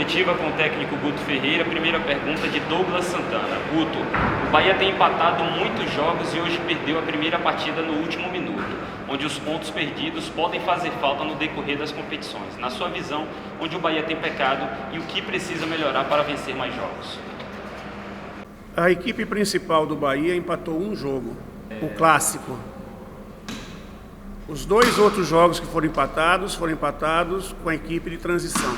coletiva com o técnico Guto Ferreira. Primeira pergunta de Douglas Santana. Guto, o Bahia tem empatado muitos jogos e hoje perdeu a primeira partida no último minuto, onde os pontos perdidos podem fazer falta no decorrer das competições. Na sua visão, onde o Bahia tem pecado e o que precisa melhorar para vencer mais jogos? A equipe principal do Bahia empatou um jogo, o clássico. Os dois outros jogos que foram empatados com a equipe de transição.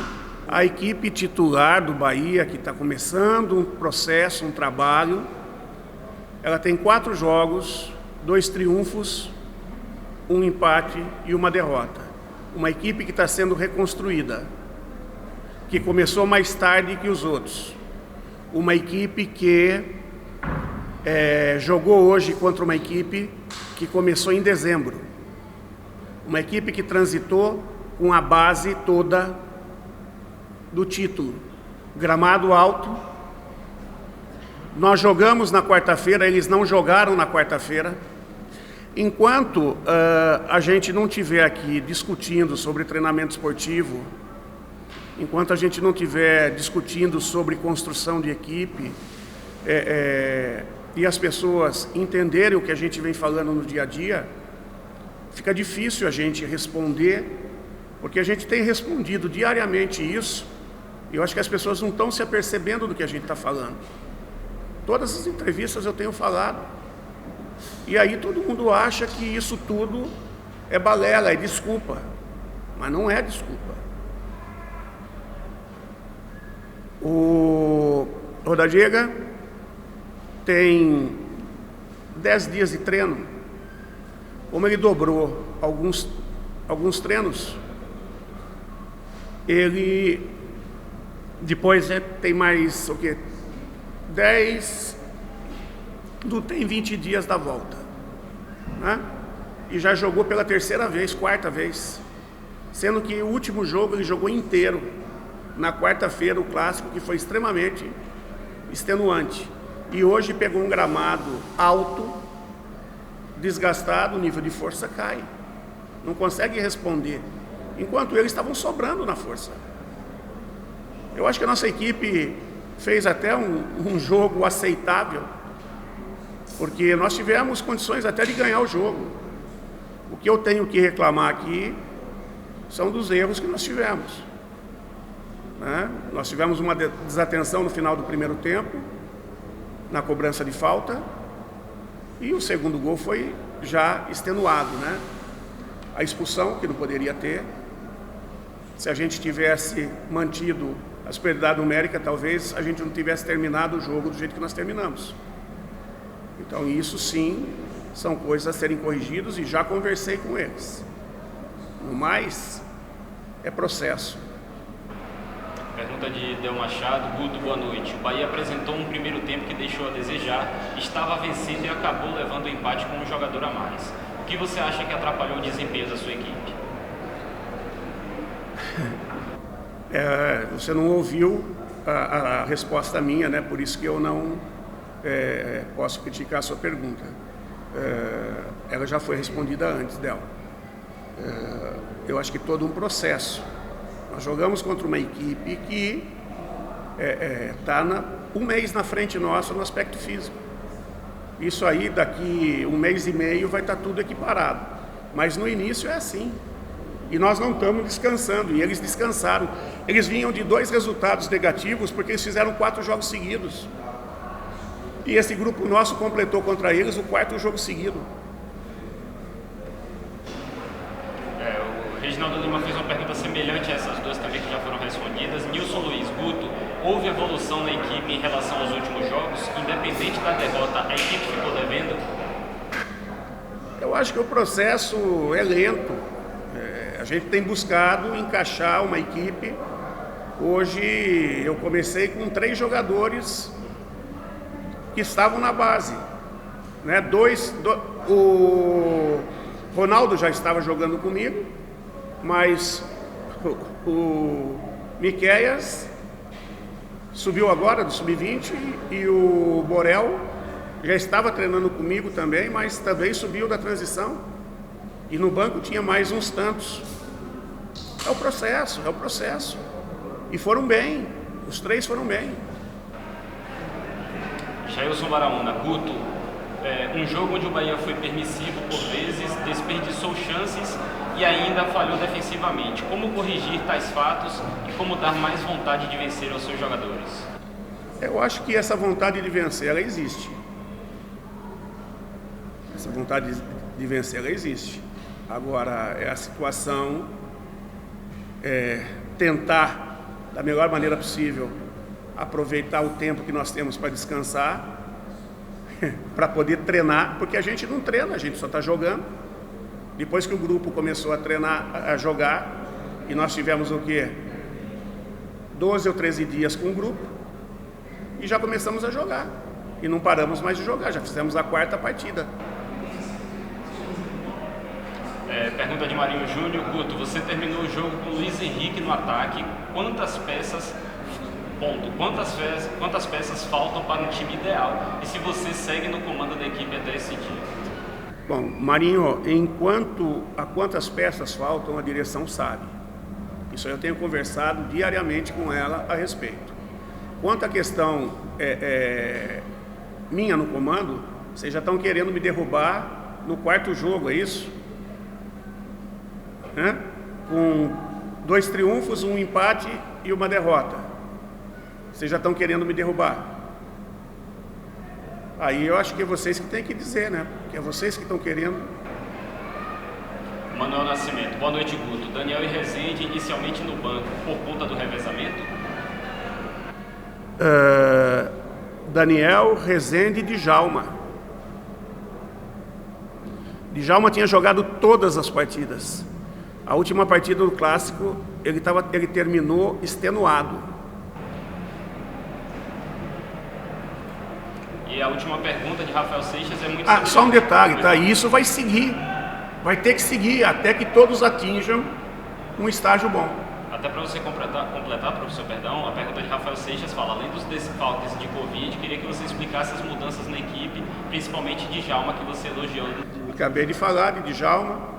A equipe titular do Bahia, que está começando um processo, um trabalho, ela tem 4 jogos, 2 triunfos, 1 empate e 1 derrota. Uma equipe que está sendo reconstruída, que começou mais tarde que os outros. Uma equipe que jogou hoje contra uma equipe que começou em dezembro. Uma equipe que transitou com a base toda do título. Gramado alto. Nós jogamos na quarta-feira, eles não jogaram na quarta-feira. Enquanto a gente não estiver aqui discutindo sobre treinamento esportivo, enquanto a gente não estiver discutindo sobre construção de equipe, e as pessoas entenderem o que a gente vem falando no dia a dia, fica difícil a gente responder, porque a gente tem respondido diariamente isso, e eu acho que as pessoas não estão se apercebendo do que a gente está falando. Todas as entrevistas eu tenho falado. E aí todo mundo acha que isso tudo é balela, é desculpa. Mas não é desculpa. O Rodallega tem 10 dias de treino. Como ele dobrou alguns treinos, ele depois tem mais o quê? 10, não tem 20 dias da volta, né? E já jogou pela 3ª vez, 4ª vez, sendo que o último jogo ele jogou inteiro na quarta-feira, o clássico, que foi extremamente extenuante, e hoje pegou um gramado alto, desgastado, o nível de força cai, não consegue responder, enquanto eles estavam sobrando na força. Eu acho que a nossa equipe fez até um jogo aceitável, porque nós tivemos condições até de ganhar o jogo. O que eu tenho que reclamar aqui são dos erros que nós tivemos, né? Nós tivemos uma desatenção no final do primeiro tempo, na cobrança de falta, e o segundo gol foi já extenuado, né? A expulsão, que não poderia ter. Se a gente tivesse mantido a superioridade numérica, talvez a gente não tivesse terminado o jogo do jeito que nós terminamos. Então isso sim, são coisas a serem corrigidas e já conversei com eles. No mais, é processo. Pergunta de Del Machado. Guto, boa noite. O Bahia apresentou um primeiro tempo que deixou a desejar, estava vencendo e acabou levando o empate com um jogador a mais. O que você acha que atrapalhou o desempenho da sua equipe? Você não ouviu a resposta minha, né? Por isso que eu não posso criticar a sua pergunta. Ela já foi respondida antes dela. Eu acho que todo um processo. Nós jogamos contra uma equipe que está um mês na frente nossa no aspecto físico. Isso aí, daqui 1 mês e meio, vai estar tudo equiparado. Mas no início é assim. E nós não estamos descansando, e eles descansaram. Eles vinham de 2 resultados negativos, porque eles fizeram 4 jogos seguidos. E esse grupo nosso completou contra eles o 4º jogo seguido. O Reginaldo Lima fez uma pergunta semelhante a essas duas também, que já foram respondidas. Nilson Luiz. Guto, houve evolução na equipe em relação aos últimos jogos? Independente da derrota, a equipe ficou devendo? Eu acho que o processo é lento. A gente tem buscado encaixar uma equipe. Hoje eu comecei com 3 jogadores que estavam na base, né? O Ronaldo já estava jogando comigo, mas o Miqueias subiu agora do sub-20 e o Borel já estava treinando comigo também, mas também subiu da transição. E no banco tinha mais uns tantos. É o processo. E foram bem. Os 3 foram bem. Jailson Baraúna, Guto, um jogo onde o Bahia foi permissivo por vezes, desperdiçou chances e ainda falhou defensivamente. Como corrigir tais fatos e como dar mais vontade de vencer aos seus jogadores? Eu acho que essa vontade de vencer, ela existe. Essa vontade de vencer, ela existe. Agora, é a situação, tentar, da melhor maneira possível, aproveitar o tempo que nós temos para descansar, para poder treinar, porque a gente não treina, a gente só está jogando. Depois que o grupo começou a treinar, a jogar, e nós tivemos o quê? 12 ou 13 dias com o grupo, e já começamos a jogar. E não paramos mais de jogar, já fizemos a 4ª partida. Pergunta de Marinho Júnior, Guto, você terminou o jogo com o Luiz Henrique no ataque, quantas peças faltam para um time ideal? E se você segue no comando da equipe até esse dia? Bom, Marinho, a quantas peças faltam, a direção sabe. Isso eu tenho conversado diariamente com ela a respeito. Quanto à questão minha no comando, vocês já estão querendo me derrubar no 4º jogo, é isso? Com 2 triunfos, 1 empate e 1 derrota. Vocês já estão querendo me derrubar. Aí eu acho que é vocês que têm que dizer, né? Que é vocês que estão querendo. Manuel Nascimento, boa noite, Guto. Daniel e Rezende inicialmente no banco por conta do revezamento? Daniel, Rezende e Djalma. Djalma tinha jogado todas as partidas. A última partida do Clássico, ele terminou extenuado. E a última pergunta de Rafael Seixas é muito... Só um detalhe, tá? Isso vai seguir. Vai ter que seguir até que todos atinjam um estágio bom. Até para você completar, professor, perdão, a pergunta de Rafael Seixas fala, além dos desfalques de Covid, queria que você explicasse as mudanças na equipe, principalmente de Djalma, que você elogiou. Acabei de falar de Djalma.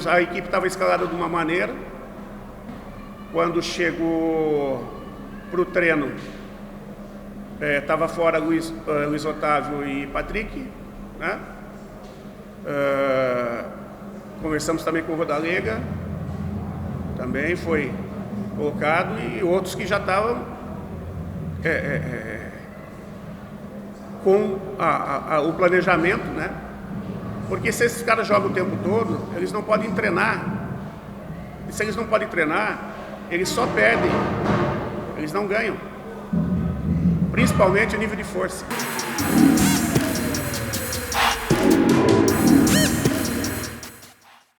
A equipe estava escalada de uma maneira. Quando chegou para o treino, estava fora Luiz Otávio e Patrick, né? Conversamos também com o Rodalega, também foi colocado, e outros que já estavam com o planejamento, né? Porque se esses caras jogam o tempo todo, eles não podem treinar. E se eles não podem treinar, eles só perdem, eles não ganham. Principalmente o nível de força.